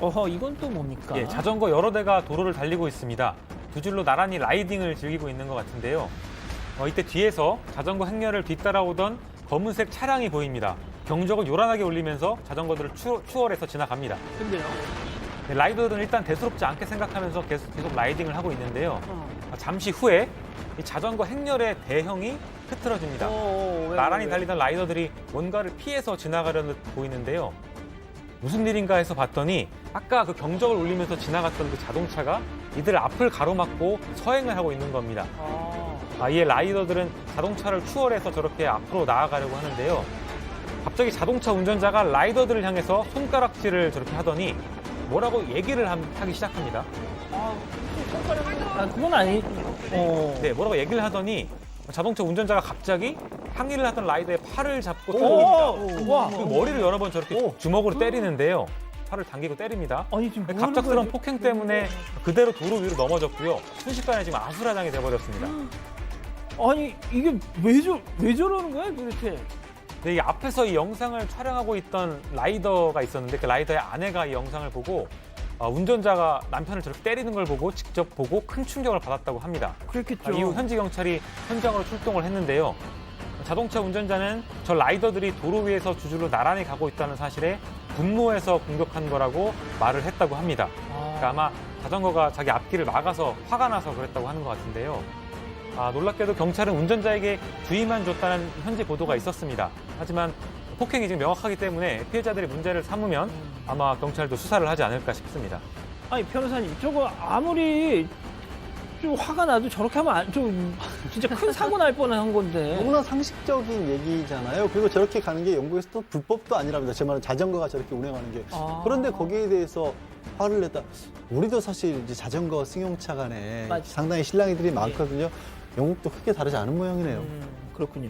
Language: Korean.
어허, 이건 또 뭡니까? 예, 자전거 여러 대가 도로를 달리고 있습니다. 두 줄로 나란히 라이딩을 즐기고 있는 것 같은데요. 이때 뒤에서 자전거 행렬을 뒤따라오던 검은색 차량이 보입니다. 경적을 요란하게 울리면서 자전거들을 추월해서 지나갑니다. 근데요? 네, 라이더들은 일단 대수롭지 않게 생각하면서 계속 라이딩을 하고 있는데요. 잠시 후에 이 자전거 행렬의 대형이 흐트러집니다. 나란히 달리던 라이더들이 뭔가를 피해서 지나가려는 듯 보이는데요. 무슨 일인가 해서 봤더니 아까 그 경적을 울리면서 지나갔던 그 자동차가 이들 앞을 가로막고 서행을 하고 있는 겁니다. 이에 라이더들은 자동차를 추월해서 저렇게 앞으로 나아가려고 하는데요. 갑자기 자동차 운전자가 라이더들을 향해서 손가락질을 저렇게 하더니 뭐라고 얘기를 하기 시작합니다. 그건 아니. 네, 뭐라고 얘기를 하더니 자동차 운전자가 갑자기 항의를 하던 라이더의 팔을 잡고 때립니다. 와, 그리고 머리를 여러 번 저렇게 주먹으로 때리는데요. 팔을 당기고 때립니다. 아니, 지금 뭐 갑작스러운 폭행 때문에 그대로 도로 위로 넘어졌고요. 순식간에 지금 아수라장이 돼버렸습니다. 아니, 이게 왜 저러는 거야, 도대체? 네, 이 앞에서 이 영상을 촬영하고 있던 라이더가 있었는데 그 라이더의 아내가 이 영상을 보고 운전자가 남편을 저렇게 때리는 걸 보고 직접 보고 큰 충격을 받았다고 합니다. 그렇겠죠. 이후 현지 경찰이 현장으로 출동을 했는데요. 자동차 운전자는 저 라이더들이 도로 위에서 주줄로 나란히 가고 있다는 사실에 분노해서 공격한 거라고 말을 했다고 합니다. 그러니까 아마 자전거가 자기 앞길을 막아서 화가 나서 그랬다고 하는 것 같은데요. 놀랍게도 경찰은 운전자에게 주의만 줬다는 현지 보도가 있었습니다. 하지만 폭행이 지금 명확하기 때문에 피해자들이 문제를 삼으면 아마 경찰도 수사를 하지 않을까 싶습니다. 아니, 변호사님, 저거 아무리 좀 화가 나도 저렇게 하면 좀 진짜 큰 사고 날 뻔한 건데. 너무나 상식적인 얘기잖아요. 그리고 저렇게 가는 게 영국에서도 불법도 아니랍니다. 제 말은 자전거가 저렇게 운행하는 게. 그런데 거기에 대해서 화를 냈다. 우리도 사실 이제 자전거 승용차 간에 맞아. 상당히 실랑이들이 많거든요. 영국도 크게 다르지 않은 모양이네요. 그렇군요.